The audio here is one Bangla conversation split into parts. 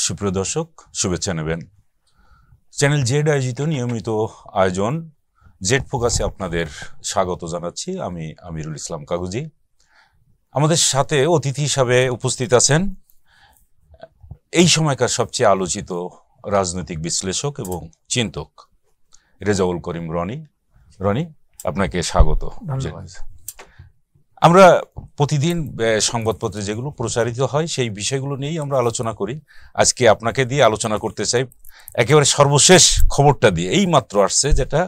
সুপ্রিয় দর্শক, শুভেচ্ছা নেবেন। চ্যানেল জেড আয়োজিত নিয়মিত আয়োজন জেড ফোকাসে আপনাদের স্বাগত জানাচ্ছি। আমি আমিরুল ইসলাম কাগজি। আমাদের সাথে অতিথি হিসাবে উপস্থিত আছেন এই সময়কার সবচেয়ে আলোচিত রাজনৈতিক বিশ্লেষক এবং চিন্তক রেজাউল করিম রনি। রনি, আপনাকে স্বাগত। আমরা প্রতিদিন সংবাদপত্রে যেগুলো প্রচারিত হয় সেই বিষয়গুলো নিয়েই আমরা আলোচনা করি। আজকে আপনাকে দিয়ে আলোচনা করতে চাই একেবারে সর্বশেষ খবরটা দিয়ে। এই মাত্র আসছে যেটা,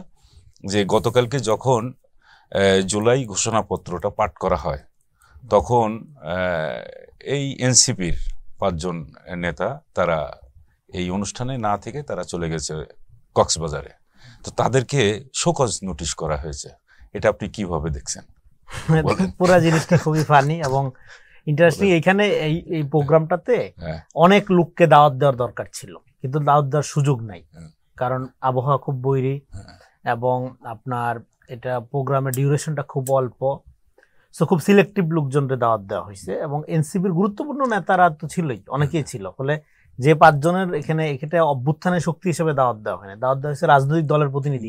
যে গতকালকে যখন জুলাই ঘোষণাপত্রটা পাঠ করা হয় তখন এই এনসিপির 5 জন নেতা তারা এই অনুষ্ঠানে না থেকে তারা চলে গেছে কক্সবাজারে। তো তাদেরকে শোকজ নোটিশ করা হয়েছে। এটা আপনি কিভাবে দেখছেন? পুরো জিনিসটা খুবই ফানি এবং ইন্টারেস্টিং। এখানে এই প্রোগ্রামটাতে অনেক লোককে দাওয়াত দেওয়ার দরকার ছিল, কিন্তু দাওয়াত দেওয়ার সুযোগ নাই, কারণ আবহাওয়া খুব বৈরী এবং আপনার এটা প্রোগ্রামের ডিউরেশনটা খুব অল্প। সো খুব সিলেক্টিভ লোকজনকে দাওয়াত দেওয়া হয়েছে এবং এনসিপির গুরুত্বপূর্ণ নেতারা তো ছিলই, অনেকেই ছিল। ফলে যে 5 জনের এখানে এটা অভ্যুত্থানের শক্তি হিসেবে দাওয়াত দেওয়া হয়নি, দাওয়াত দেওয়া হয়েছে রাজনৈতিক দলের প্রতিনিধি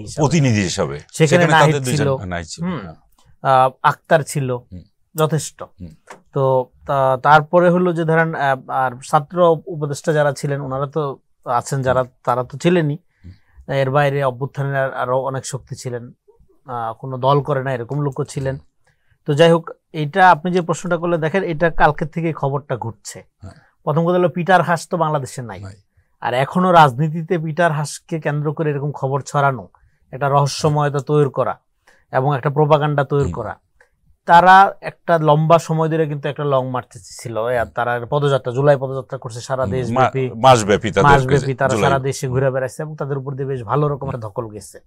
হিসেবে। সেখানে নাহিদ ছিল, আক্তার ছিল, যথেষ্ট। তো তারপরে হলো যে ধরেন আর ছাত্র উপদেষ্টা যারা ছিলেন ওনারা তো আছেন, যারা তারা তো ছিলেনই। এর বাইরে অভ্যুত্থানের আরো অনেক শক্তি ছিলেন, কোনো দল করে না এরকম লোকও ছিলেন। তো যাই হোক, এইটা আপনি যে প্রশ্নটা করলে দেখেন, এটা কালকের থেকে খবরটা ঘুরছে। প্রথম কথা হলো পিটার হাস তো বাংলাদেশে নাই, আর এখনো রাজনীতিতে পিটার হাসকে কেন্দ্র করে এরকম খবর ছড়ানো, একটা রহস্যময়তা তৈরি করা এবং একটা প্রোপাগান্ডা তৈরি করা। তারা একটা লম্বা সময় ধরে কিন্তু একটা লং মার্চ ছিল। তারা পদযাত্রা, জুলাই পদযাত্রা করছে সারা দেশ ব্যাপী, মাসব্যাপী তারা সারা দেশে ঘুরে বেড়াচ্ছে এবং তাদের উপর দিয়ে বেশ ভালো রকমের ধকল গেছে।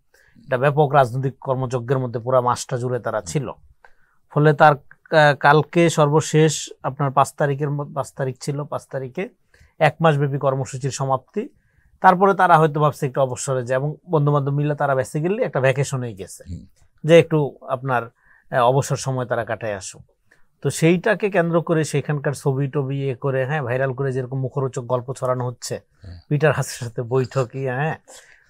এটা ব্যাপক রাজনৈতিক কর্মযজ্ঞের মধ্যে পুরো মাসটা জুড়ে তারা ছিল। ফলে তার কালকে সর্বশেষ আপনার 5 তারিখ ছিল, 5 তারিখে 1 মাস ব্যাপী কর্মসূচির সমাপ্তি। তারপরে তারা হয়তো ভাবছে একটু অবসরে যায় এবং বন্ধু বান্ধব মিলে তারা বেসিক্যালি একটা ভ্যাকেশনেই গেছে, যে একটু আপনার অবসর সময় তারা কাটায় আসুক। তো সেইটাকে কেন্দ্র করে সেখানকার ছবি টবি করে ভাইরাল করে যেরকম মুখরোচক গল্প ছড়ানো হচ্ছে পিটার হাসের সাথে বৈঠকই।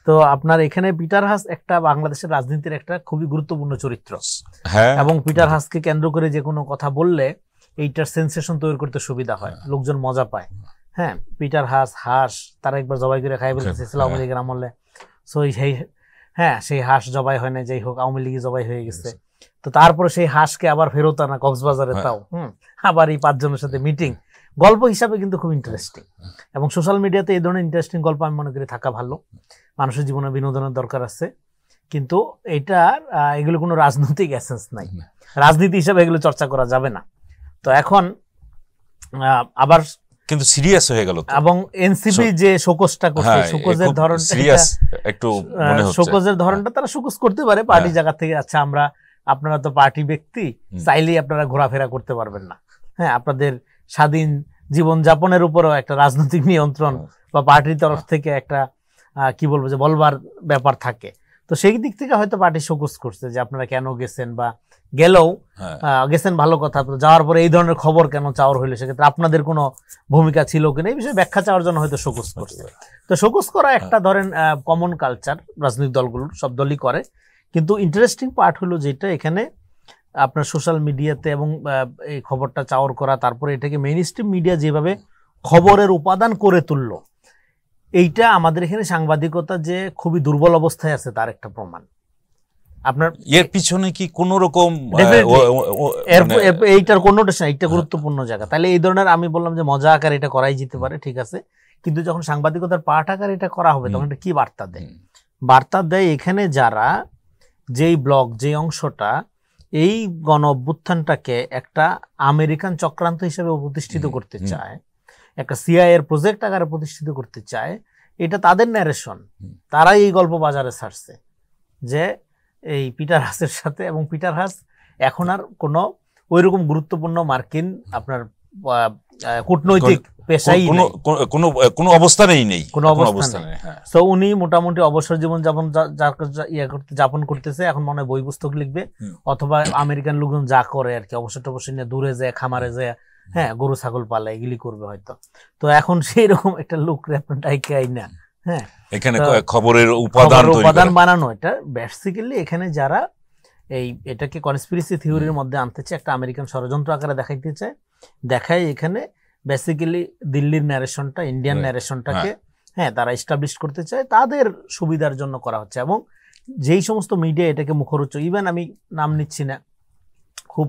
তো আপনার এখানে পিটার হাস একটা বাংলাদেশের রাজনীতির একটা খুবই গুরুত্বপূর্ণ চরিত্র এবং পিটার হাসকে কেন্দ্র করে যে কোনো কথা বললে এইটার সেন্সেশন তৈরি করতে সুবিধা হয়, লোকজন মজা পায়। পিটার হাস তারা একবার জবাই করে খাই ফেলতেছিল আওয়ামী লীগের আমলে। সো সেই হাঁস জবাই হয় না, যাই হোক আওয়ামী লীগে জবাই হয়ে গেছে। তো তারপরে সেই হাঁসকে আবার ফেরত আনা কক্সবাজারে, তাও আবার এই 5 জনের সাথে মিটিং। গল্প হিসাবে কিন্তু খুব ইন্টারেস্টিং এবং সোশ্যাল মিডিয়াতে এই ধরনের ইন্টারেস্টিং গল্প আমি মনে করি থাকা ভালো। মানুষের জীবনে বিনোদনের দরকার আছে, কিন্তু এগুলো কোনো রাজনৈতিক এসেন্স নাই, রাজনীতি হিসাবে এগুলো চর্চা করা যাবে না। তো এখন আবার কিন্তু সিরিয়াস হয়ে গেল এবং এনসিপি যে শোকজটা করছে, শোকজের ধরনটা তারা শোকজ করতে পারে পার্টি জায়গা থেকে। আচ্ছা, আপনারা তো পার্টি ব্যক্তি, চাইলেই আপনারা ঘোরাফেরা করতে পারবেন না। আপনাদের স্বাধীন জীবন যাপনের উপরও একটা রাজনৈতিক নিয়ন্ত্রণ বা পার্টির তরফ থেকে একটা কি বলবো যে বলবার ব্যাপার থাকে। তো সেই দিক থেকে হয়তো পার্টি শোকজ করছে যে আপনারা কেন গেছেন, বা গেলেও গেছেন ভালো কথা, যাওয়ার পরে এই ধরনের খবর কেন চাওয়ার হইলো, সেক্ষেত্রে আপনাদের কোনো ভূমিকা ছিল কিনা এই বিষয়ে ব্যাখ্যা চাওয়ার জন্য হয়তো শোকজ করছে। তো শোকজ করা একটা ধরেন কমন কালচার, রাজনৈতিক দলগুলোর সব দলই করে। কিন্তু ইন্টারেস্টিং পার্ট হলো যেটা এখানে আপনার সোশ্যাল মিডিয়াতে এবং এই খবরটা চাওয়ার করা, তারপরে এটাকে মেইন স্ট্রিম মিডিয়া যেভাবে খবরের উপাদান করে তুললো, এইটা আমাদের এখানে সাংবাদিকতা যে খুবই দুর্বল অবস্থায় আছে তার একটা প্রমাণ। আপনার এর পিছনে কি কোন রকম এইটার কোনোটেশন, এইটা গুরুত্বপূর্ণ জায়গা। তাহলে এই ধরনের আমি বললাম যে মজা আকার এটা করাই যেতে পারে, ঠিক আছে, কিন্তু যখন সাংবাদিকতার পাঠ আকার এটা করা হবে তখন এটা কি বার্তা দেয়? বার্তা দেয় এখানে যারা যেই ব্লগ, যে অংশটা এই গণ অভ্যুত্থানটাকে একটা আমেরিকান চক্রান্ত হিসেবে প্রতিষ্ঠিত করতে চায়, একটা সিআইএ এর প্রজেক্ট আকারে প্রতিষ্ঠিত করতে চায়, এটা তাদের ন্যারেশন। তারাই এই গল্প বাজারে ছাড়ছে যে এই পিটার হাসের সাথে, এবং পিটার হাস এখন আর কোনো ওইরকম গুরুত্বপূর্ণ মার্কিন আপনার কূটনৈতিক পেশাই কোনো অবস্থানেই নেই, কোনো অবস্থা নেই। তো উনি মোটামুটি অবসর জীবন যাপন করতেছে। এখন মনে হয় বই পুস্তক লিখবে, অথবা আমেরিকান লোকজন যা করে আর কি, অবসর টবসর নিয়ে দূরে যায়, খামারে যায় হ্যাঁ গরু ছাগল পালে এগুলি করবে হয়তো। তো এখন সেই রকম একটা লোক আপনার ডাইকাই না, হ্যাঁ এখানে খবরের উপাদান বানানো। এটা বেসিক্যালি এখানে যারা এটাকে কনস্পিরেসি থিওরির মধ্যে আনতে চায়, একটা আমেরিকান ষড়যন্ত্র আকারে দেখাইতে চায়, দেখায় এখানে বেসিক্যালি দিল্লির ন্যারেশনটা, ইন্ডিয়ান ন্যারেশনটাকে হ্যাঁ তারা এস্টাবলিশ করতে চায়, তাদের সুবিধার জন্য করা হচ্ছে। এবং যেই সমস্ত মিডিয়া এটাকে মুখরোচক, ইভেন আমি নাম নিচ্ছি না, খুব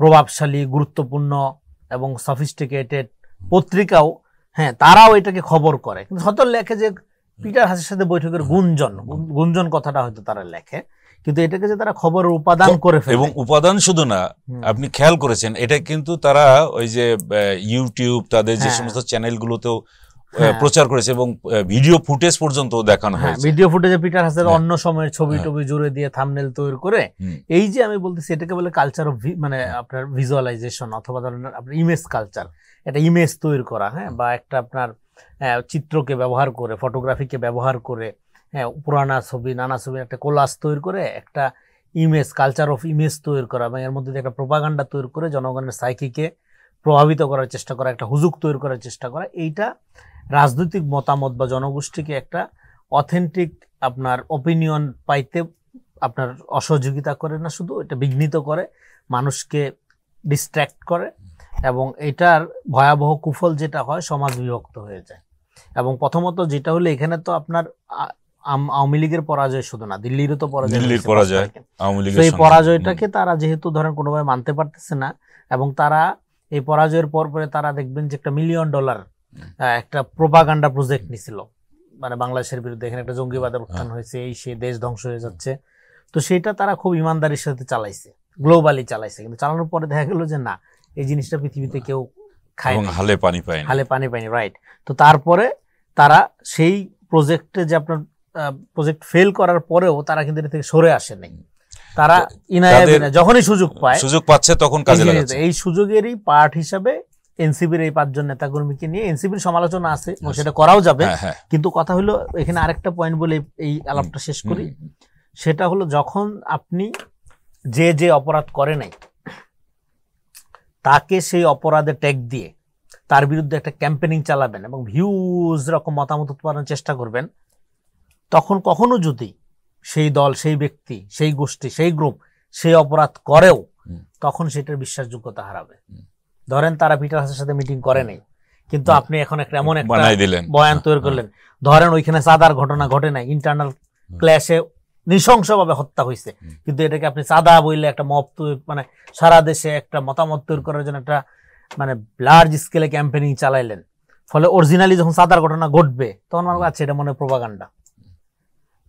প্রভাবশালী গুরুত্বপূর্ণ এবং সফিস্টিকেটেড পত্রিকাও হ্যাঁ তারাও এটাকে খবর করে, কিন্তু হয়তো লেখে যে পিটার হাসের সাথে বৈঠকের গুঞ্জন কথাটা হয়তো তারা লেখে, কিন্তু এটাকে যে তারা খবরের উপাদান করে ফেলে। এবং উপাদান শুধু না, আপনি খেয়াল করেছেন এটা কিন্তু তারা ওই যে ইউটিউব তাদের যে সমস্ত চ্যানেলগুলোতেও প্রচার করেছে এবং ভিডিও ফুটেজ পর্যন্ত দেখানো হয়েছে। ভিডিও ফুটেজে পিটার হাসের অন্য সময়ের ছবি টবি জুড়ে দিয়ে থাম্বনেল তৈরি করে, এই যে আমি বলতেছি এটাকে বলে কালচার অফ মানে আপনার ভিজুয়ালাইজেশন, অথবা ধরেন আপনার ইমেজ কালচার, একটা ইমেজ তৈরি করা, হ্যাঁ বা একটা আপনার চিত্রকে ব্যবহার করে, ফটোগ্রাফিকে ব্যবহার করে, হ্যাঁ পুরানা ছবি নানা ছবি একটা কোলাজ তৈরি করে একটা ইমেজ, কালচার অফ ইমেজ তৈরি করা, এবং এর মধ্যে একটা প্রোপাগান্ডা তৈরি করে জনগণের সাইকিকে প্রভাবিত করার চেষ্টা করা, একটা হুজুক তৈরি করার চেষ্টা করা, এইটা রাজনৈতিক মতামত বা জনগোষ্ঠীকে একটা অথেন্টিক আপনার অপিনিয়ন পাইতে আপনার অসহযোগিতা করে না, শুধু এটা বিঘ্নিত করে, মানুষকে ডিস্ট্র্যাক্ট করে, এবং এটার ভয়াবহ কুফল যেটা হয় সমাজ বিভক্ত হয়ে যায়। এবং প্রথমত যেটা হলো এখানে তো আপনার আওয়ামী লীগের পরাজয় শুধু না, দিল্লিরও তো পরাজয়, সেই পরাজয়টাকে তারা যেহেতু ধরেন কোনোভাবে মানতে পারতেছে না, এবং তারা এই পরাজয়ের পর পরে তারা দেখবেন যে $1 মিলিয়ন একটা প্রোপাগান্ডা প্রজেক্ট নিছিল, মানে বাংলাদেশের বিরুদ্ধে, এখানে একটা জঙ্গিবাদের উত্থান হয়েছে, এই সে দেশ ধ্বংস হয়ে যাচ্ছে, তো সেটা তারা খুব ইমানদারির সাথে চালাইছে, গ্লোবালি চালাইছে, কিন্তু চালানোর পরে দেখা গেল যে না, এই জিনিসটা পৃথিবীতে কেউ খায়, হালে পানি পায়নি, রাইট। তো তারপরে তারা সেই প্রজেক্টে যে আপনার প্রজেক্ট ফেল করার পরেও তারা কিন্তু এর থেকে সরে আসে নাই, তারা যখনই সুযোগ পাচ্ছে তখন কাজে লাগাচ্ছে। এই সুযোগেরই পার্ট হিসাবে এনসিপির এই 5 জন নেতাকর্মীকে নিয়ে এনসিপির সমালোচনা আছে, সেটা করাও যাবে, কিন্তু কথা হলো এখানে আরেকটা পয়েন্ট বলে এই আলাপটা শেষ করি, সেটা হলো যখন আপনি যে অপরাধ করে নাই তাকে সেই অপরাধে ট্যাগ দিয়ে তার বিরুদ্ধে একটা ক্যাম্পেনিং চালাবেন এবং ভিউজ রকম মতামত উৎপাদনের চেষ্টা করবেন, তখন কখনো যদি সেই দল, সেই ব্যক্তি, সেই গোষ্ঠী, সেই গ্রুপ সেই অপরাধ করেও, তখন সেটার বিশ্বাসযোগ্যতা হারাবে। ধরেন তারা পিটার হাসের সাথে মিটিং করে নাই, কিন্তু আপনি এখন একটা এমন একটা বয়ান তৈরি করলেন, ধরেন ওইখানে চাঁদার ঘটনা ঘটে নাই, ইন্টারনাল ক্ল্যাশে নৃশংসভাবে হত্যা হয়েছে, কিন্তু এটাকে আপনি চাঁদা বইলে একটা মব মানে সারা দেশে একটা মতামত তৈরি করার জন্য একটা মানে লার্জ স্কেলে ক্যাম্পেনিং চালাইলেন, ফলে অরিজিনালি যখন চাঁদার ঘটনা ঘটবে তখন আমার কাছে এটা মনে প্রোপাগান্ডা।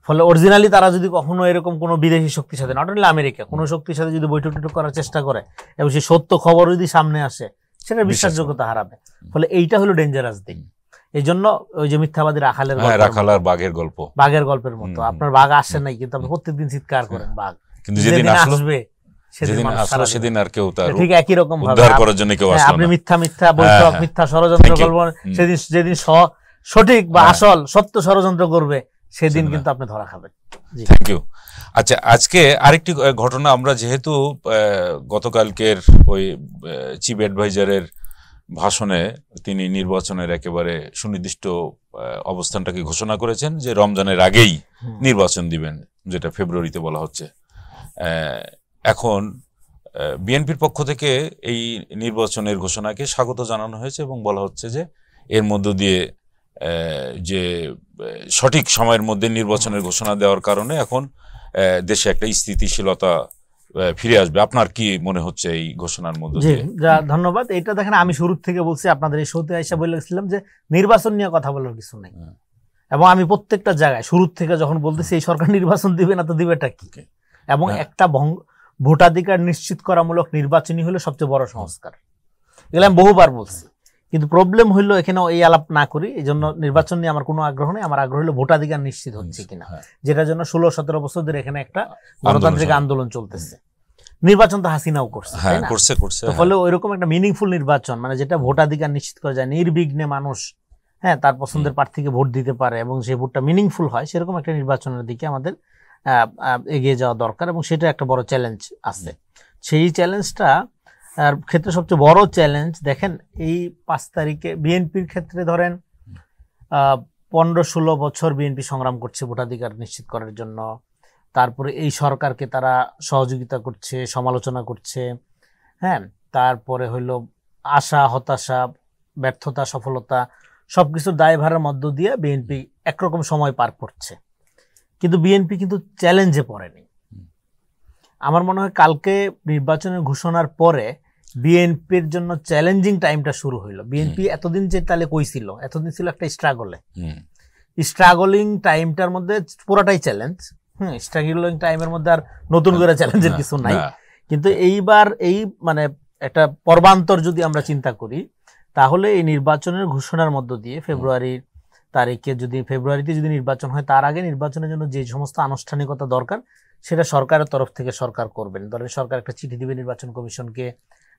ফলে অরিজিনালি তারা যদি কখনো এরকম কোনো বিদেশি শক্তির সাথে, নট অনলি আমেরিকা, কোনো শক্তির সাথে যদি বৈঠক টৈঠক করার চেষ্টা করে এবং সেই সত্য খবর যদি সামনে আসে, সেটার বিশ্বাসযোগ্যতা হারাবে। ফলে এইটা হলো ডেঞ্জারাস দিক। এই জন্য ওই যে মিথ্যাবাদী রাখালের বাঘের গল্পের মতো, আপনার বাঘ আসে নাই, কিন্তু আপনি প্রত্যেকদিন চিৎকার করেন বাঘ, কিন্তু যেদিন আসবে সেদিন আর কেউ তার ঠিক একই রকম ভাবে আপনি মিথ্যা বৈঠক, মিথ্যা ষড়যন্ত্র করবেন, যেদিন সঠিক বা আসল সত্য ষড়যন্ত্র করবে সেদিন কিন্তু আপনি ধরা খাবেন। Thank you. আচ্ছা, আজকে আরেকটি ঘটনা, আমরা যেহেতু গতকালকের ওই চিফ অ্যাডভাইজারের ভাষণে তিনি নির্বাচনের একেবারে সুনির্দিষ্ট অবস্থানটাকে ঘোষণা করেছেন যে রমজানের আগেই নির্বাচন দিবেন, যেটা ফেব্রুয়ারিতে বলা হচ্ছে। এখন বিএনপির পক্ষ থেকে এই নির্বাচনের ঘোষণাকে স্বাগত জানানো হয়েছে এবং বলা হচ্ছে যে এর মধ্য দিয়ে যে সঠিক সময়ের মধ্যে নির্বাচনের ঘোষণা দেওয়ার কারণে এখন দেশে একটা স্থিতিশীলতা ফিরে আসবে। আপনার কি মনে হচ্ছে এই ঘোষণার মধ্যে দিয়ে? ধন্যবাদ। এটা দেখেন, আমি শুরু থেকে বলছি, আপনাদের এই শোতে আইসা বলেছিলাম যে নির্বাচন নিয়ে কথা বলার কিছু নেই, এবং আমি প্রত্যেকটা জায়গায় শুরু থেকে যখন বলতেছি এই সরকার নির্বাচন দিবে না তো দিবেটা কি, এবং একটা ভোটাধিকার নিশ্চিত করামূলক নির্বাচনই হলো সবচেয়ে বড় সংস্কার, এগুলো আমি বহুবার বলছি। কিন্তু প্রবলেম হইলো এখানে এই আলাপ না করি, এই জন্য নির্বাচন নিয়ে আমার কোনো আগ্রহ নেই। আমার আগ্রহ হলো ভোটাধিকার নিশ্চিত হচ্ছে কিনা, যেটার জন্য 16-17 বছর ধরে এখানে একটা গণতান্ত্রিক আন্দোলন চলতেছে। নির্বাচন তো হাসিনাও করছে, ফলে ওইরকম একটা মিনিংফুল নির্বাচন, মানে যেটা ভোটাধিকার নিশ্চিত করা যায়, নির্বিঘ্নে মানুষ তার পছন্দের প্রার্থীকে ভোট দিতে পারে এবং সেই ভোটটা মিনিংফুল হয়, সেরকম একটা নির্বাচনের দিকে আমাদের এগিয়ে যাওয়া দরকার, এবং সেটা একটা বড় চ্যালেঞ্জ আছে। সেই চ্যালেঞ্জটা ক্ষেত্রে সবচেয়ে বড় চ্যালেঞ্জ দেখেন, এই 5 তারিখে বিএনপির ক্ষেত্রে ধরেন 15-16 বছর বিএনপি সংগ্রাম করছে ভোটাধিকার নিশ্চিত করার জন্য। তারপরে এই সরকারকে তারা সহযোগিতা করছে, সমালোচনা করছে, হ্যাঁ। তারপরে হইলো আশা, হতাশা, ব্যর্থতা, সফলতা সবকিছুর দায়ভারের মধ্য দিয়ে বিএনপি একরকম সময় পার করছে, কিন্তু বিএনপি কিন্তু চ্যালেঞ্জে পড়েনি। আমার মনে হয় কালকে নির্বাচনের ঘোষণার পরে বিএনপির জন্য চ্যালেঞ্জিং টাইমটা শুরু হইলো। বিএনপি এতদিন যে তাহলে কইছিল, এতদিন ছিল একটা স্ট্রাগলিং টাইমটার মধ্যে পুরোটাই চ্যালেঞ্জ। স্ট্রাগলিং টাইমের মধ্যে আর নতুন করে চ্যালেঞ্জের কিছু নাই। কিন্তু এইবার এই মানে একটা পর্বান্তর যদি আমরা চিন্তা করি, তাহলে এই নির্বাচনের ঘোষণার মধ্য দিয়ে ফেব্রুয়ারিতে যদি নির্বাচন হয়, তার আগে নির্বাচনের জন্য যে সমস্ত আনুষ্ঠানিকতা দরকার সেটা সরকারের তরফ থেকে সরকার করবেন। ধরেন সরকার একটা চিঠি দিবে নির্বাচন কমিশনকে,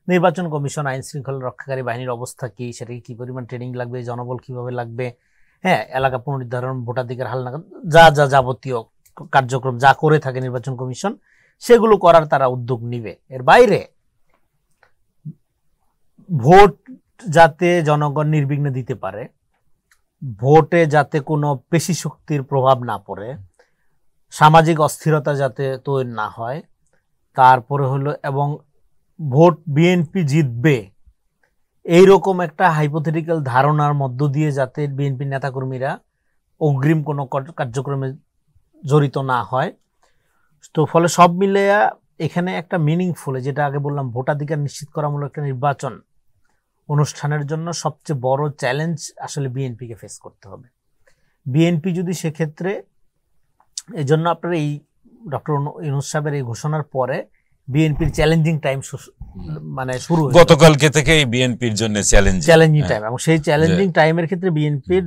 নির্বাচন কমিশন আইন শৃঙ্খলা রক্ষাকারী বাহিনীর অবস্থা কি, সেটাকে কি পরিমাণ ট্রেনিং লাগবে, জনবল কিভাবে লাগবে, হ্যাঁ, এলাকা পুনর্নির্ধারণ, ভোটাধিকার হালনাগাদ, যা যাবতীয় কার্যক্রম যা করে থাকে নির্বাচন কমিশন, সেগুলো করার তারা উদ্যোগ নিবে। এর বাইরে ভোট যাতে জনগণ নির্বিঘ্নে দিতে পারে, ভোটে যাতে কোনো পেশি শক্তির প্রভাব না পড়ে, সামাজিক অস্থিরতা যাতে তৈরি না হয়, তারপরে হলো এবং ভোট বিএনপি জিতবে এইরকম একটা হাইপোথেটিক্যাল ধারণার মধ্য দিয়ে যাতে বিএনপি নেতাকর্মীরা অগ্রিম কোনো কার্যক্রমে জড়িত না হয়। তো ফলে সব মিলে এখানে একটা মিনিংফুল, যেটা আগে বললাম, ভোটাধিকার নিশ্চিত করামূলক একটা নির্বাচন অনুষ্ঠানের জন্য সবচেয়ে বড় চ্যালেঞ্জ আসলে বিএনপিকে ফেস করতে হবে। বিএনপি যদি সেক্ষেত্রে, এই জন্য আপনার এই ডক্টর ইউনূস সাহেবের এই ঘোষণার পরে বিএনপির চ্যালেঞ্জিং টাইম মানে শুরু হয়েছে। গতকালকে থেকে বিএনপির জন্য চ্যালেঞ্জিং টাইম, এবং সেই চ্যালেঞ্জিং টাইমের ক্ষেত্রে বিএনপির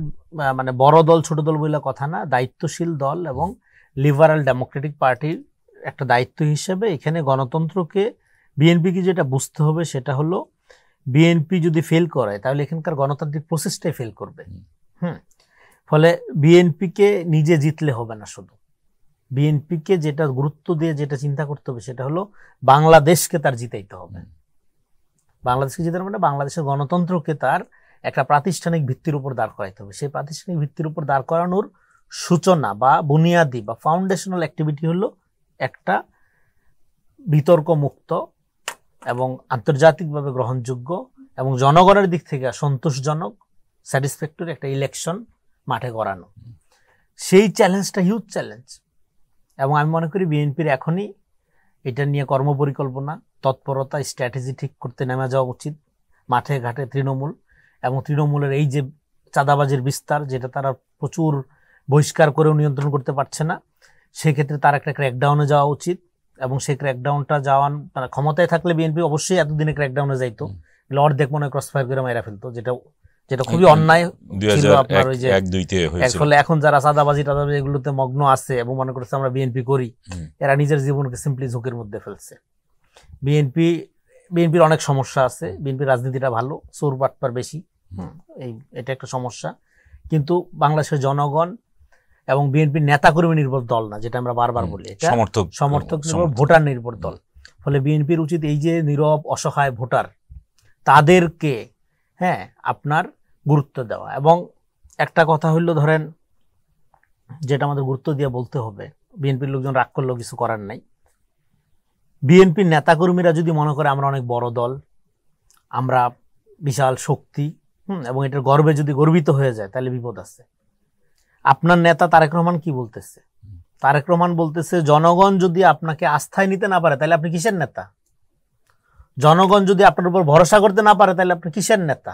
মানে বড় দল ছোট দল বলে কথা না, দায়িত্বশীল দল এবং লিবারাল ডেমোক্রেটিক পার্টির একটা দায়িত্ব হিসেবে এখানে গণতন্ত্রকে বিএনপিকে যেটা বুঝতে হবে সেটা হলো, বিএনপি যদি ফেল করে তাহলে এখানকার গণতান্ত্রিক প্রসেসটাই ফেল করবে। ফলে বিএনপিকে নিজে জিতলে হবে না, শুধু বিএনপিকে যেটা গুরুত্ব দিয়ে যেটা চিন্তা করতে হবে সেটা হলো বাংলাদেশকে তার জিতাইতে হবে। বাংলাদেশকে জিতানো মানে বাংলাদেশের গণতন্ত্রকে তার একটা প্রাতিষ্ঠানিক ভিত্তির উপর দাঁড় করাইতে হবে। সেই প্রাতিষ্ঠানিক ভিত্তির উপর দাঁড় করানোর সূচনা বা বুনিয়াদি বা ফাউন্ডেশনাল অ্যাক্টিভিটি হলো একটা বিতর্ক মুক্ত এবং আন্তর্জাতিকভাবে গ্রহণযোগ্য এবং জনগণের দিক থেকে সন্তোষজনক স্যাটিসফ্যাক্টরি একটা ইলেকশন মাঠে করানো। সেই চ্যালেঞ্জটা হিউজ চ্যালেঞ্জ, এবং আমি মনে করি বিএনপির এখনই এটা নিয়ে কর্মপরিকল্পনা, তৎপরতা, স্ট্র্যাটেজি ঠিক করতে নেমে যাওয়া উচিত মাঠে ঘাটে তৃণমূল। এবং তৃণমূলের এই যে চাঁদাবাজির বিস্তার, যেটা তারা প্রচুর বহিষ্কার করেও নিয়ন্ত্রণ করতে পারছে না, সেক্ষেত্রে তার একটা ক্র্যাকডাউনে যাওয়া উচিত। এবং সেই ক্র্যাকডাউনটা যাওয়ান মানে ক্ষমতায় থাকলে বিএনপি অবশ্যই এতদিনে ক্র্যাকডাউনে যাইতো, অর্ধেক মনে ক্রসফায়ার করে মেরা ফেলতো, যেটা খুবই অন্যায় ছিল আপনার ওই যে। ফলে এখন যারা চাঁদাবাজি টাদাবাজি এগুলোতে মগ্ন আছে এবং মনে করছে আমরা বিএনপি করি, এরা নিজের জীবনকে সিম্পলি ঝুঁকির মধ্যে ফেলছে। বিএনপির অনেক সমস্যা আছে, বিএনপির রাজনীতিটা ভালো, চোর বাটপার বেশি, এটা একটা সমস্যা। কিন্তু বাংলাদেশের জনগণ এবং বিএনপির নেতাকর্মী নির্ভর দল না, যেটা আমরা বারবার বলি, এটা সমর্থক নির্ভর ভোটার নির্ভর দল। ফলে বিএনপির উচিত এই যে নীরব অসহায় ভোটার, তাদেরকে আপনার গুরুত্ব দেওয়া। এবং একটা কথা হইলো, ধরেন যেটা আমাদের গুরুত্ব দিয়ে বলতে হবে, বিএনপির লোকজন রাগ করলেও কিছু করার নাই। বিএনপির নেতাকর্মীরা যদি মনে করে আমরা অনেক বড় দল, আমরা বিশাল শক্তি, এবং এটার গর্বে যদি গর্বিত হয়ে যায়, তাহলে বিপদ আছে। আপনার নেতা তারেক রহমান কি বলতেছে? তারেক রহমান বলতেছে, জনগণ যদি আপনাকে আস্থায় নিতে না পারে তাহলে আপনি কিসের নেতা? জনগণ যদি আপনার উপর ভরসা করতে না পারে তাহলে আপনি কিসের নেতা?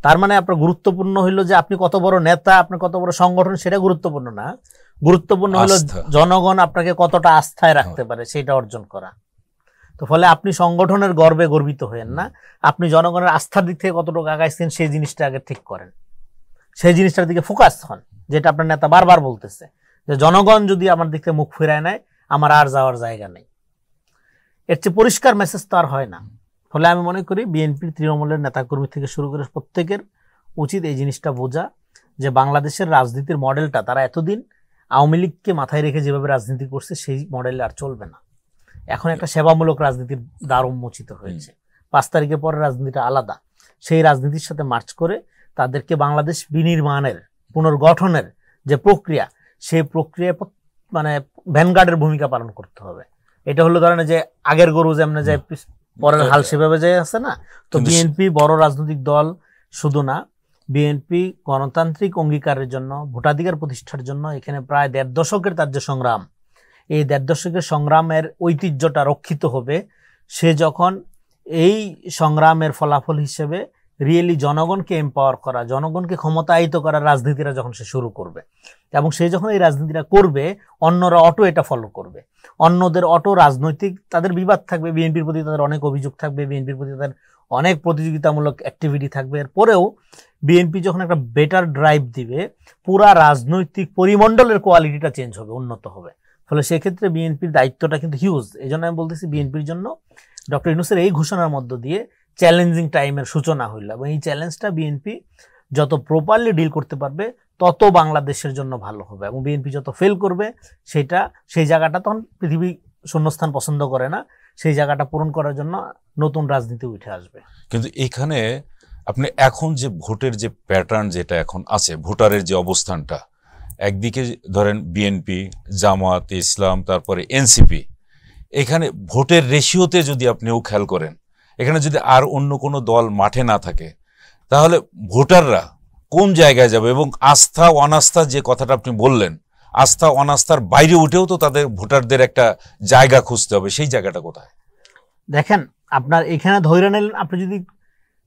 তার মানে আপনার গুরুত্বপূর্ণ হইলো যে আপনি কত বড় নেতা, আপনি কত বড় সংগঠন, সেটা গুরুত্বপূর্ণ না। গুরুত্বপূর্ণ হলো জনগণ আপনাকে কতটা আস্থায় রাখতে পারে, সেটা অর্জন করা। তো ফলে আপনি সংগঠনের গর্বে গর্বিত হয়েন না, আপনি জনগণের আস্থার দিক থেকে কতটুকু আগাইছেন সেই জিনিসটা আগে ঠিক করেন, সেই জিনিসটার দিকে ফোকাস হন, যেটা আপনার নেতা বারবার বলতেছে যে জনগণ যদি আমার দিক থেকে মুখ ফিরায় নেয়, আমার আর যাওয়ার জায়গা নেই। এর চেয়ে পরিষ্কার মেসেজ তো আর হয় না। ফলে আমি মনে করি বিএনপির, তৃণমূলের নেতাকর্মী থেকে শুরু করে প্রত্যেকের উচিত এই জিনিসটা বোঝা যে বাংলাদেশের রাজনীতির মডেলটা তারা এতদিন আওয়ামী লীগকে মাথায় রেখে যেভাবে রাজনীতি করছে সেই মডেলে আর চলবে না। এখন একটা সেবামূলক রাজনীতির দ্বার উন্মোচিত হয়েছে। 5 তারিখের পরে রাজনীতিটা আলাদা। সেই রাজনীতির সাথে মার্চ করে তাদেরকে বাংলাদেশ বিনির্মাণের পুনর্গঠনের যে প্রক্রিয়া, সেই প্রক্রিয়ায় মানে ভ্যানগার্ডের ভূমিকা পালন করতে হবে। এটা হলো ধরেন যে আগের গরু যেমন যায় পরের হাল সেভাবে যায় আছে না। তো বিএনপি বড় রাজনৈতিক দল শুধু না, বিএনপি গণতান্ত্রিক অঙ্গীকারের জন্য, ভোটাধিকার প্রতিষ্ঠার জন্য এখানে প্রায় 1.5 দশকের তার যে সংগ্রাম, এই 1.5 দশকের সংগ্রামের ঐতিহ্যটা রক্ষিত হবে সে যখন এই সংগ্রামের ফলাফল হিসেবে রিয়েলি জনগণকে এম্পাওয়ার করা, জনগণকে ক্ষমতায়িত করার রাজনীতিরা যখন সে শুরু করবে, এবং সে যখন এই রাজনীতিটা করবে অন্যরা অটো এটা ফলো করবে। অন্যদের অটো রাজনৈতিক তাদের বিবাদ থাকবে, বিএনপির প্রতি তাদের অনেক অভিযোগ থাকবে, বিএনপির প্রতি তাদের অনেক প্রতিযোগিতামূলক অ্যাক্টিভিটি থাকবে। এরপরেও বিএনপি যখন একটা বেটার ড্রাইভ দিবে, পুরা রাজনৈতিক পরিমণ্ডলের কোয়ালিটিটা চেঞ্জ হবে, উন্নত হবে। ফলে সেক্ষেত্রে বিএনপির দায়িত্বটা কিন্তু হিউজ। এই জন্য আমি বলতেছি বিএনপির জন্য ডক্টর ইউনূসের এই ঘোষণার মধ্য দিয়ে চ্যালেঞ্জিং টাইমের সূচনা হইল, এবং এই চ্যালেঞ্জটা বিএনপি যত প্রপারলি ডিল করতে পারবে তত বাংলাদেশের জন্য ভালো হবে, এবং বিএনপি যত ফেল করবে সেই জায়গাটা তখন পৃথিবী শূন্যস্থান পছন্দ করে না, সেই জায়গাটা পূরণ করার জন্য নতুন রাজনীতি উঠে আসবে। কিন্তু এখানে আপনি এখন যে ভোটের যে প্যাটার্ন যেটা এখন আছে, ভোটারের যে অবস্থানটা, একদিকে ধরেন বিএনপি, জামাত ইসলাম, তারপরে এনসিপি, এখানে ভোটের রেশিওতে যদি আপনিও খেয়াল করেন, এখানে যদি আর অন্য কোনো দল মাঠে না থাকে তাহলে ভোটাররা কোন জায়গায় যাবে? এবং আস্থা অনাস্থা যে কথাটা আপনি বললেন, আস্থা অনাস্থার বাইরে উঠেও তো তাদের ভোটারদের একটা জায়গা খুঁজতে হবে, সেই জায়গাটা কোথায়? দেখেন, আপনার এখানে ধৈর্য নেন, আপনি যদি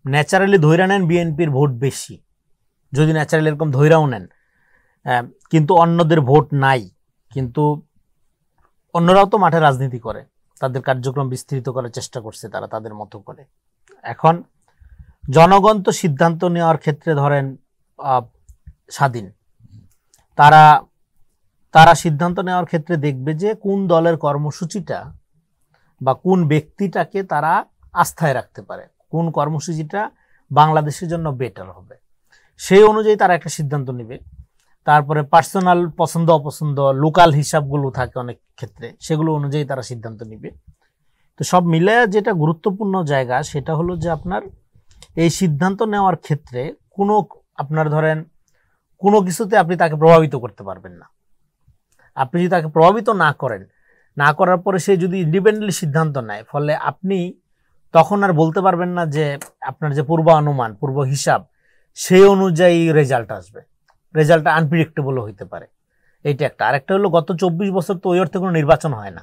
ন্যাচারালি ধৈর্য নেন বিএনপির ভোট বেশি, যদি ন্যাচারালি এরকম ধৈর্যও নেন, কিন্তু অন্যদের ভোট নাই, কিন্তু অন্যরাও তো মাঠে রাজনীতি করে, তাদের কার্যক্রম বিস্তৃত করার চেষ্টা করছে তারা তাদের মতো করে। এখন জনগণ তো সিদ্ধান্ত নেওয়ার ক্ষেত্রে ধরেন স্বাধীন, তারা সিদ্ধান্ত নেওয়ার ক্ষেত্রে দেখবে যে কোন দলের কর্মসূচিটা বা কোন ব্যক্তিটাকে তারা আস্থায় রাখতে পারে, কোন কর্মসূচিটা বাংলাদেশের জন্য বেটার হবে, সেই অনুযায়ী তারা একটা সিদ্ধান্ত নেবে। তারপরে পার্সোনাল পছন্দ অপছন্দ, লোকাল হিসাবগুলো থাকে অনেক ক্ষেত্রে, সেগুলো অনুযায়ী তারা সিদ্ধান্ত নেবে। তো সব মিলে যেটা গুরুত্বপূর্ণ জায়গা সেটা হলো যে আপনার এই সিদ্ধান্ত নেওয়ার ক্ষেত্রে আপনার ধরেন কোনো কিছুতে আপনি তাকে প্রভাবিত করতে পারবেন না। আপনি যদি তাকে প্রভাবিত না করার পরে সে যদি ইন্ডিপেন্ডেন্টলি সিদ্ধান্ত নেয়, ফলে আপনি তখন আর বলতে পারবেন না যে আপনার যে পূর্ব অনুমান, পূর্ব হিসাব, সেই অনুযায়ী রেজাল্ট আসবে। রেজাল্টটা আনপ্রেডিক্টেবল হইতে পারে, এইটা একটা। আরেকটা হলো গত 24 বছর তো ওই অর্থে কোনো নির্বাচন হয় না,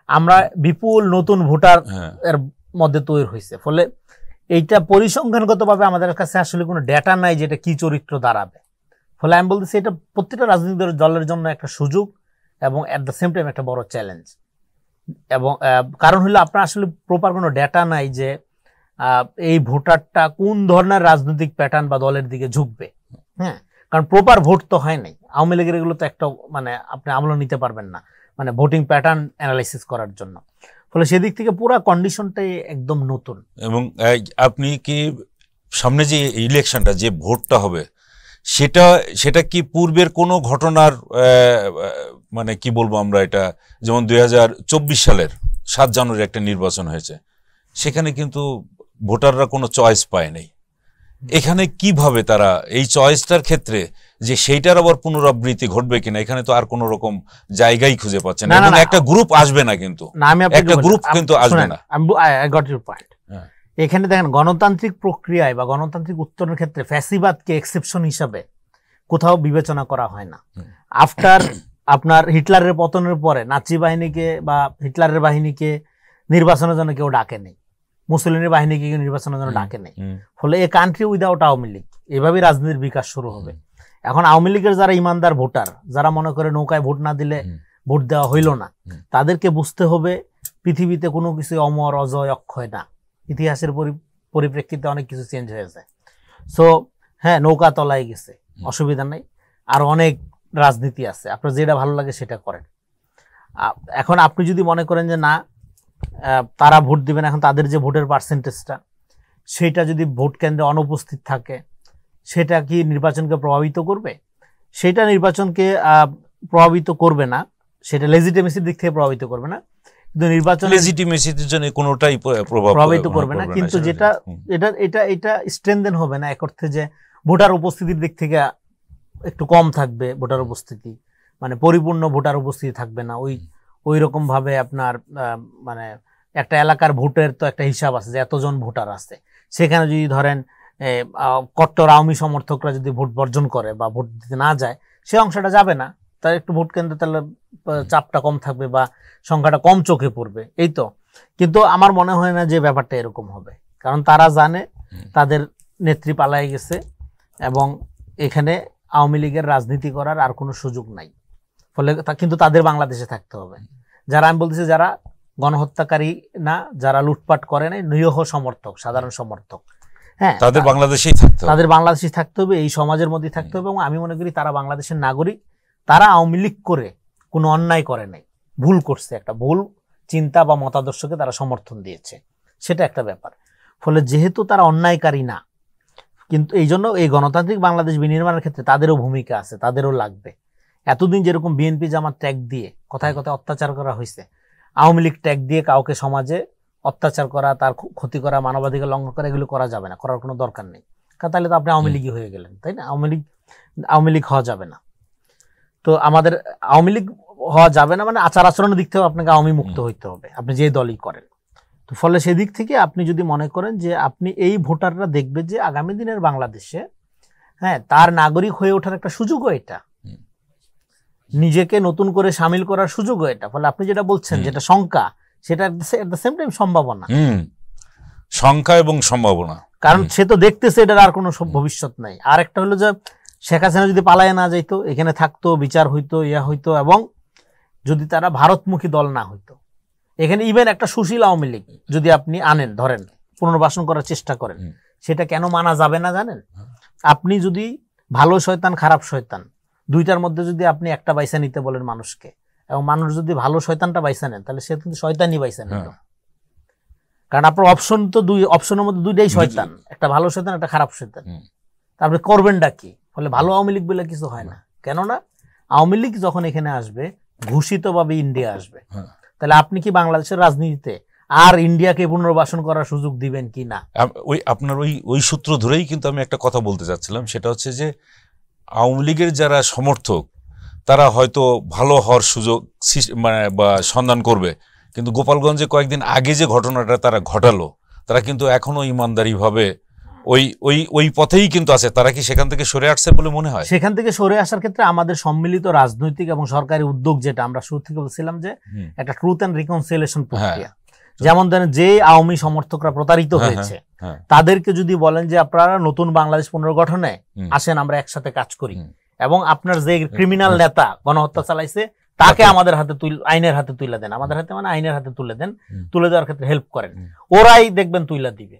আমরা বিপুল নতুন ভোটার এর মধ্যে তৈরি হয়েছে, ফলে এইটা পরিসংখ্যানগতভাবে আমাদের কাছে আসলে কোনো ডেটা নাই যেটা কি চরিত্র দাঁড়াবে। ফলে আমি বলতেছি এটা প্রত্যেকটা রাজনৈতিক দলের জন্য একটা সুযোগ এবং অ্যাট দ্য সেম টাইম একটা বড় চ্যালেঞ্জ। এবং কারণ হলো আপনার আসলে প্রপার কোনো ডেটা নাই যে এই ভোটারটা কোন ধরনের রাজনৈতিক প্যাটার্ন বা দলের দিকে ঝুঁকবে। হ্যাঁ, কারণ প্রপার ভোট তো হয় নাই। আওয়ামী লীগের এগুলো তো একটা মানে আপনি আমল নিতে পারবেন না মানে ভোটিং প্যাটার্ন অ্যানালাইসিস করার জন্য। ফলে সেদিক থেকে পুরো কন্ডিশনটাই একদম নতুন। এবং আপনি কি সামনে যে ইলেকশনটা, যে ভোটটা হবে, সেটা কি পূর্বের কোনো ঘটনার মানে কি বলবো আমরা, এটা যেমন 2024 সালের 7 জানুয়ারি একটা নির্বাচন হয়েছে, সেখানে কিন্তু ভোটাররা কোনো চয়েস পায় নাই। এখানে কিভাবে তারা এই চয়েসটার ক্ষেত্রে যে সেইটার আবার পুনরাবৃত্তি ঘটবে কিনা, এখানে তো আর কোনো রকম জায়গাই খুঁজে পাচ্ছে না, এবং একটা গ্রুপ আসবে না, কিন্তু একটা গ্রুপ কিন্তু আসবে না। I got your point. এখানে দেখেন গণতান্ত্রিক প্রক্রিয়ায় বা গণতান্ত্রিক উত্তরণের ক্ষেত্রে ফ্যাসিবাদকে এক্সেপশন হিসাবে কোথাও বিবেচনা করা হয় না। আফটার আপনার হিটলারের পতনের পরে নাৎসি বাহিনীকে বা হিটলারের বাহিনীকে নির্বাচনের জন্য কেউ ডাকে নেই, মুসলিনের বাহিনীকে কেউ নির্বাচনের জন্য ডাকে নেই। ফলে a country without Awami League, এভাবেই রাজনীতির বিকাশ শুরু হবে। এখন আওয়ামী লীগের যারা ইমানদার ভোটার, যারা মনে করে নৌকায় ভোট না দিলে ভোট দেওয়া হইল না, তাদেরকে বুঝতে হবে পৃথিবীতে কোনো কিছু অমর অজয় অক্ষয় না, ইতিহাসের পরিপ্রেক্ষিতে অনেক কিছু চেঞ্জ হয়ে যায়। সো হ্যাঁ, নৌকা তলায় গেছে, অসুবিধা নাই, আর অনেক রাজনীতি আছে, আপনার যেটা ভালো লাগে সেটা করেন। এখন আপনি যদি মনে করেন যে না তারা ভোট দিবেন, এখন তাদের যে ভোটের পার্সেন্টেজটা সেটা যদি ভোট কেন্দ্রে অনুপস্থিত থাকে, সেটা কি নির্বাচনকে প্রভাবিত করবে? সেটা নির্বাচনকে প্রভাবিত করবে না, সেটা লেজিটিমেসির দিক থেকে প্রভাবিত করবে না, কিন্তু নির্বাচনের লেজিটিমেসির জন্য কোনোটাই প্রভাবিত করবে না। কিন্তু যেটা এটা স্ট্রেনদেন হবে না এক অর্থে যে ভোটার উপস্থিতির দিক থেকে একটু কম থাকবে ভোটার উপস্থিতি, মানে পরিপূর্ণ ভোটার উপস্থিতি থাকবে না। ওই রকম ভাবে আপনার মানে একটা এলাকার ভোটের তো একটা হিসাব আছে যে এতজন ভোটার আছে, সেখানে যদি ধরেন কট্টর আওয়ামী সমর্থকরা যদি ভোট বর্জন করে বা ভোট দিতে না যায়, সে অংশটা যাবে না, তার একটু ভোট কেন্দ্রে তাহলে চাপটা কম থাকবে বা সংখ্যাটা কম চোখে পড়বে, এই তো। কিন্তু আমার মনে হয় না যে ব্যাপারটা এরকম হবে, কারণ তারা জানে তাদের নেত্রী পালায় গেছে এবং এখানে আওয়ামী লীগের রাজনীতি করার আর কোনো সুযোগ নাই। ফলে কিন্তু তাদের বাংলাদেশে থাকতে হবে। যারা আমি বলতেছি যারা গণহত্যাকারী না, যারা লুটপাট করে নাই, নিরীহ সমর্থক, সাধারণ সমর্থক, হ্যাঁ, তাদের বাংলাদেশেই থাকতে হবে, তাদের বাংলাদেশেই থাকতে হবে, এই সমাজের মধ্যেই থাকতে হবে। এবং আমি মনে করি তারা বাংলাদেশের নাগরিক, তারা আওয়ামী লীগ করে কোনো অন্যায় করে নাই, ভুল করছে, একটা ভুল চিন্তা বা মতাদর্শকে তারা সমর্থন দিয়েছে, সেটা একটা ব্যাপার। ফলে যেহেতু তারা অন্যায়কারী না, কিন্তু এই জন্য এই গণতান্ত্রিক বাংলাদেশ বিনির্মাণের ক্ষেত্রে তাদেরও ভূমিকা আছে, তাদেরও লাগবে। এতদিন যেরকম বিএনপি জামাত ট্যাগ দিয়ে কথায় কথায় অত্যাচার করা হয়েছে, আওয়ামী লীগ ট্যাগ দিয়ে কাউকে সমাজে অত্যাচার করা, তার ক্ষতি করা, মানবাধিকার লঙ্ঘন করা, এগুলো করা যাবে না, করার কোনো দরকার নেই। কারণ তাহলে তো আপনি আওয়ামী লীগই হয়ে গেলেন, তাই না? আওয়ামী লীগ হওয়া যাবে না। তো আমাদের আওয়ামী লীগ হওয়া যাবে না মানে আচার আচরণের দিক থেকেও আপনাকে আওয়ামী মুক্ত হইতে হবে, আপনি যে দলই করেন। তো ফলে সেদিক থেকে আপনি যদি মনে করেন যে আপনি এই ভোটাররা দেখবে যে আগামী দিনের বাংলাদেশে, হ্যাঁ, তার নাগরিক হয়ে ওঠার একটা সুযোগও এটা, নিজেকে নতুন করে সামিল করার সুযোগও এটা। ফলে আপনি যেটা বলছেন যেটা শঙ্কা, সেটা এট দ্য সেম টাইম সম্ভাবনা, সংখ্যা এবং সম্ভাবনা। কারণ সে তো দেখতেছে এটার আর কোনো ভবিষ্যৎ নাই। আর একটা হলো যে শেখ হাসিনা যদি পালায় না যাইতো, এখানে থাকতো, বিচার হইতো, ইয়া হইতো, এবং যদি তারা ভারতমুখী দল না হইতো, এখানে ইভেন একটা সুশীল আওয়ামী লীগ যদি আপনি আনেন, ধরেন পুনর্বাসন করার চেষ্টা করেন, সেটা কেন মানা যাবে না জানেন? আপনি যদি ভালো শয়তান খারাপ শয়তান দুইটার মধ্যে যদি আপনি একটা বাইসা নিতে বলেন মানুষকে, এবং মানুষ যদি ভালো শয়তানটা বাইসা নেন, তাহলে সে কিন্তু শয়তানই বাইসা নিল। কারণ আপনার অপশন তো অপশনের মধ্যে দুইটাই শয়তান, একটা ভালো শয়তান, একটা খারাপ শয়তান। তারপরে করবেনটা কি? ফলে ভালো আওয়ামী লীগ বলে কিছু হয় না। কেননা আওয়ামী লীগ যখন এখানে আসবে, ঘোষিতভাবে ইন্ডিয়া আসবে, তাহলে আপনি কি বাংলাদেশের রাজনীতিতে আর ইন্ডিয়াকে পুনর্বাসন করার সুযোগ দিবেন কি না? আপনার ওই সূত্র ধরেই কিন্তু আমি একটা কথা বলতে চাচ্ছিলাম, সেটা হচ্ছে যে আওয়ামী লীগের যারা সমর্থক তারা হয়তো ভালো হওয়ার সুযোগ মানে বা সন্ধান করবে, কিন্তু গোপালগঞ্জে কয়েকদিন আগে যে ঘটনাটা তারা ঘটালো, তারা কিন্তু এখনো ইমানদারিভাবে ওই পথেই কিন্তু আছে। তারা কি সেখান থেকে সরে আসছে বলে মনে হয়? সেখান থেকে সরে আসার ক্ষেত্রে আমাদের সম্মিলিত রাজনৈতিক এবং সরকারি উদ্যোগ, যেটা আমরা শুরু থেকে বলছিলাম যে একটা ট্রুথ অ্যান্ড রিকনসিলিয়েশন প্রক্রিয়া, যেমন ধরেন যে আওয়ামী সমর্থকরা প্রতারিত হয়েছে তাদেরকে যদি বলেন যে আপনারা নতুন বাংলাদেশ পুনর্গঠনে আসেন, আমরা একসাথে কাজ করি, এবং আপনার যে ক্রিমিনাল নেতা গণহত্যা চালাইছে তাকে আমাদের হাতে আইনের হাতে তুলে দেন, আমাদের হাতে মানে আইনের হাতে তুলে দেন, তুলে দেওয়ার ক্ষেত্রে হেল্প করেন, ওরাই দেখবেন তুলে দিবে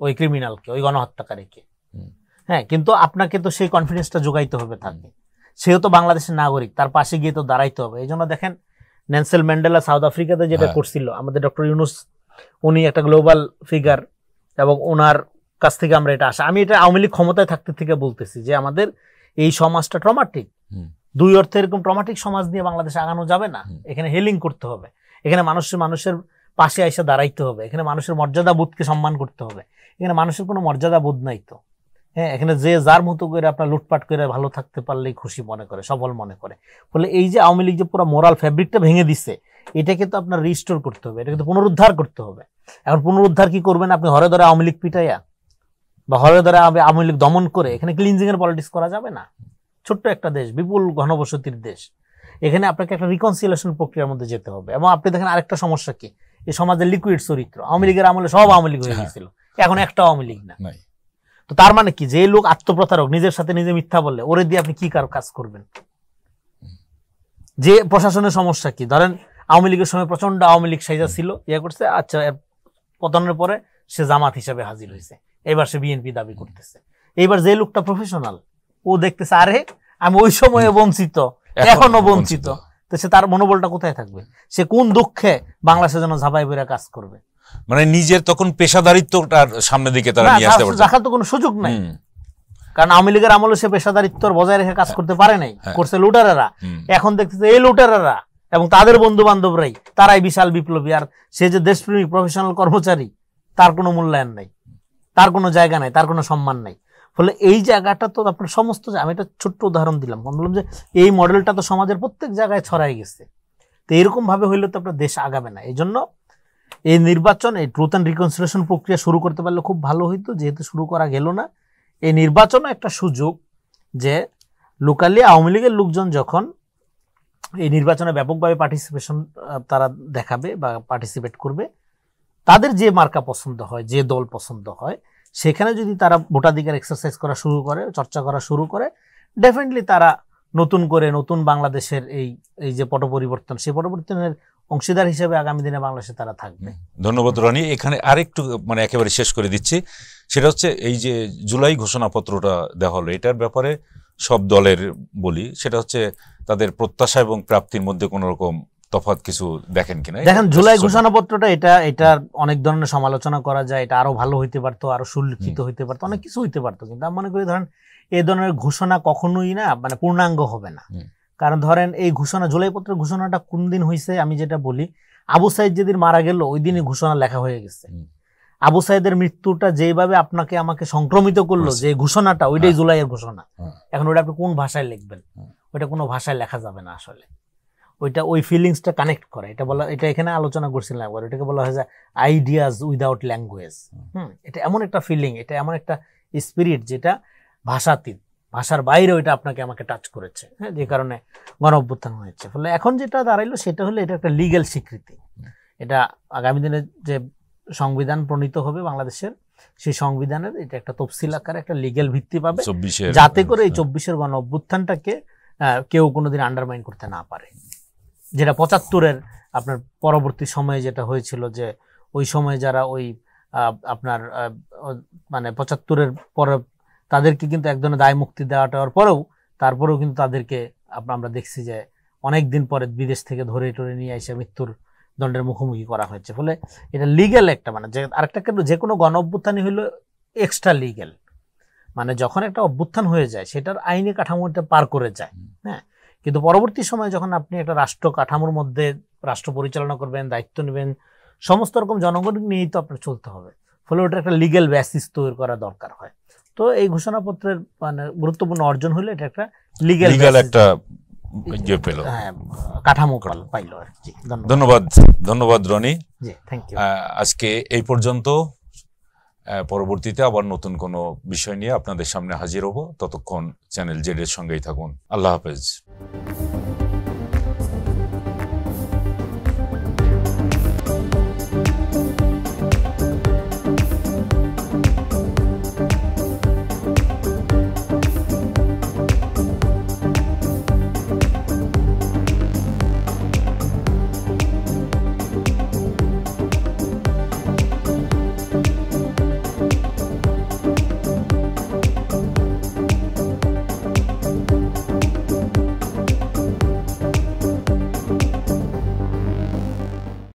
ওই ক্রিমিনালকে, ওই গণহত্যাকারীকে। হ্যাঁ, কিন্তু আপনাকে তো সেই কনফিডেন্সটা যোগাইতে হবে তাকে, সেও তো বাংলাদেশের নাগরিক, তার পাশে গিয়ে তো দাঁড়াইতে হবে। এই জন্য দেখেন নেলসন ম্যান্ডেলা সাউথ আফ্রিকাতে যেটা করছিল, আমাদের ডক্টর ইউনুস, উনি একটা গ্লোবাল ফিগার, এবং ওনার কাছ থেকে আমরা এটা আসা, আমি এটা আওয়ামী লীগ ক্ষমতায় থাকতে থেকে বলতেছি যে আমাদের এই সমাজটা ট্রমাটিক, দুই অর্থে এরকম ট্রমাটিক সমাজ নিয়ে বাংলাদেশে আগানো যাবে না। এখানে হেলিং করতে হবে, এখানে মানুষের পাশে এসে দাঁড়াইতে হবে, এখানে মানুষের মর্যাদা বোধকে সম্মান করতে হবে। এখানে মানুষের কোনো মর্যাদা বোধ নাই তো। হ্যাঁ, এখানে যে যার মতো করে আপনার লুটপাট করে ভালো থাকতে পারলেই খুশি মনে করে, সফল মনে করে। ফলে এই যে আওয়ামী লীগ যে পুরো মোরাল ফ্যাব্রিকটা ভেঙে দিচ্ছে, এটাকে তো আপনার রিস্টোর করতে হবে, এটাকে তো পুনরুদ্ধার করতে হবে। এখন পুনরুদ্ধার কি করবেন আপনি? হরে ধরে আওয়ামী লীগ পিটাইয়া বা হরে ধরে আওয়ামী লীগ দমন করে এখানে ক্লিনজিং এর পলিটিক্স করা যাবে না। ছোট্ট একটা দেশ, বিপুল ঘনবসতির দেশ, এখানে আপনাকে একটা রিকনসিলিয়েশন প্রক্রিয়ার মধ্যে যেতে হবে। এবং আপনি দেখেন আরেকটা সমস্যা কি, এই সমাজের লিকুইড চরিত্র, আওয়ামী লীগের আমলে সব আওয়ামী লীগ হয়ে গেছিল, এখন একটা আওয়ামী লীগ না। তো তার মানে কি, যে লোক আত্মপ্রতারক, নিজের সাথে নিজে মিথ্যা বলে, ওরে দিয়ে আপনি কি কাজ করবেন? যে প্রশাসনের সমস্যা কি, ধরেন আওয়ামী লীগের সময় প্রচন্ড আওয়ামী লীগ সাইজা ছিল, ইয়ে করছে, আচ্ছা পতনের পরে সে জামাত হিসাবে হাজির হয়েছে, এবার সে বিএনপি দাবি করতেছে। এইবার যে লোকটা প্রফেশনাল, ও দেখতেছে আরে আমি ওই সময়ে বঞ্চিত, এখনো বঞ্চিত, তো সে তার মনোবলটা কোথায় থাকবে? সে কোন দুঃখে বাংলাদেশের জন্য ঝাঁপাই বেরা কাজ করবে? মানে নিজের তখন পেশাদারিত্বটার সামনের দিকে তারা নিয়ে আসতে পারছে, রাখার তো কোনো সুযোগ নাই। কারণ আওয়ামী লীগের আমলে সে পেশাদারিত্ব বজায় রেখে কাজ করতে পারে নাই, করছে লুটারেরা। এখন দেখতেছে এই লুটারেরা এবং তাদের বন্ধু বান্ধবরাই তারাই বিশাল বিপ্লবী, আর সে যে দেশপ্রেমিক প্রফেশনাল কর্মচারী তার কোনো মূল্যায়ন নাই, তার কোনো জায়গা নাই, তার কোনো সম্মান নাই। ফলে এই জায়গাটা তো আপনার সমস্ত, আমি একটা ছোট্ট উদাহরণ দিলাম, আমি বললাম যে এই মডেলটা তো সমাজের প্রত্যেক জায়গায় ছড়াই গেছে। তো এরকম ভাবে হইলে তো আপনার দেশ আগাবে না। এই জন্য এই নির্বাচন, এই ট্রুথ অ্যান্ড রিকনসিলিয়েশন প্রক্রিয়া শুরু করতে পারলে খুব ভালো হইতো, যেহেতু শুরু করা গেল না। এই নির্বাচনও একটা সুযোগ যে লোকালি আওয়ামী লীগের লোকজন যখন এই নির্বাচনে ব্যাপকভাবে পার্টিসিপেশন তারা দেখাবে বা পার্টিসিপেট করবে, তাদের যে মার্কা পছন্দ হয়, যে দল পছন্দ হয়, সেখানে যদি তারা ভোটাধিকার এক্সারসাইজ করা শুরু করে, চর্চা করা শুরু করে, ডেফিনেটলি তারা নতুন করে নতুন বাংলাদেশের এই যে পট পরিবর্তন, সেই পরিবর্তনের অংশীদার হিসেবে আগামী দিনে বাংলাদেশে তারা থাকবে। ধন্যবাদ রনি। এখানে আরেকটু মানে একেবারে শেষ করে দিচ্ছি, সেটা হচ্ছে এই যে জুলাই ঘোষণাপত্রটা দেওয়া হলো, এটার ব্যাপারে সব দলের বলি, সেটা হচ্ছে তাদের প্রত্যাশা এবং প্রাপ্তির মধ্যে কোনো রকম তফাৎ কিছু দেখেন কিনা? দেখেন, জুলাই ঘোষণাপত্রটা এটা অনেক ধরনের সমালোচনা করা যায়, এটা আরো ভালো হইতে পারতো, আরো সুলিখিত হইতে পারতো, অনেক কিছু হইতে পারতো, কিন্তু আমি মনে করি ধরেন এই ধরনের ঘোষণা কখনোই না মানে পূর্ণাঙ্গ হবে না। কারণ ধরেন এই ঘোষণা, জুলাই পত্রের ঘোষণাটা কোন দিন হয়েছে, আমি যেটা বলি, আবু সাইদ যেদিন মারা গেল ওই দিনই ঘোষণা লেখা হয়ে গেছে। আবু সাইদের মৃত্যুটা যেভাবে আপনাকে আমাকে সংক্রমিত করলো, যে ঘোষণাটা, ওইটাই জুলাইয়ের ঘোষণা। এখন ওটা আপনি কোন ভাষায় লিখবেন? ওইটা কোনো ভাষায় লেখা যাবে না আসলে। ওইটা ওই ফিলিংসটা কানেক্ট করে, এটা এখানে আলোচনা করছিলাম একবার, এটাকে বলা হয় যে আইডিয়াস উইদাউট ল্যাঙ্গুয়েজ। এটা এমন একটা ফিলিং, এটা এমন একটা স্পিরিট যেটা ভাষাতীত, ভাষার বাইরে ওইটা আপনাকে আমাকে টাচ করেছে, হ্যাঁ, যে কারণে গণ অভ্যুত্থান হয়েছে। ফলে এখন যেটা দাঁড়াইলো সেটা হলো এটা একটা লিগ্যাল স্বীকৃতি। এটা আগামী দিনে যে সংবিধান প্রণীত হবে বাংলাদেশের, সেই সংবিধানের এটা একটা তফসিল আকারে একটা লিগ্যাল ভিত্তি পাবে, যাতে করে এই 24-এর গণ অভ্যুত্থানটাকে কেউ কোনোদিন আন্ডারমাইন করতে না পারে। যেটা 75-এর আপনার পরবর্তী সময়ে যেটা হয়েছিল, যে ওই সময় যারা ওই আপনার মানে 75-এর পরে তাদেরকে কিন্তু এক ধরনের দায় মুক্তি দেওয়াটার পরেও, তারপরেও কিন্তু তাদেরকে আমরা দেখছি যে অনেক দিন পরে বিদেশ থেকে ধরে টরে নিয়ে এসে মৃত্যুর দণ্ডের মুখোমুখি করা হয়েছে। ফলে এটা লিগ্যাল একটা, মানে যে আরেকটা কিন্তু যে কোনো গণ অভ্যুত্থানই হলো এক্সট্রা লিগ্যাল, মানে যখন একটা অভ্যুত্থান হয়ে যায় সেটার আইনি কাঠামোটা পার করে যায়, হ্যাঁ। কিন্তু পরবর্তী সময়ে যখন আপনি একটা রাষ্ট্র কাঠামোর মধ্যে রাষ্ট্র পরিচালনা করবেন, দায়িত্ব নেবেন, সমস্ত রকম জনগণ নিয়েই তো আপনার চলতে হবে। ফলে ওটা একটা লিগ্যাল বেসিস তৈরি করা দরকার হয়। তো এই ঘোষণাপত্রের মানে গুরুত্বপূর্ণ অর্জন হলে এটা একটা লিগ্যাল একটা কাঠামো পাইল আর কি। ধন্যবাদ রনি। জি, থ্যাংক ইউ। আজকে এই পর্যন্ত। পরবর্তীতে আবার নতুন কোনো বিষয় নিয়ে আপনাদের সামনে হাজির হব। ততক্ষণ চ্যানেল জেড এর সঙ্গেই থাকুন। আল্লাহ হাফেজ।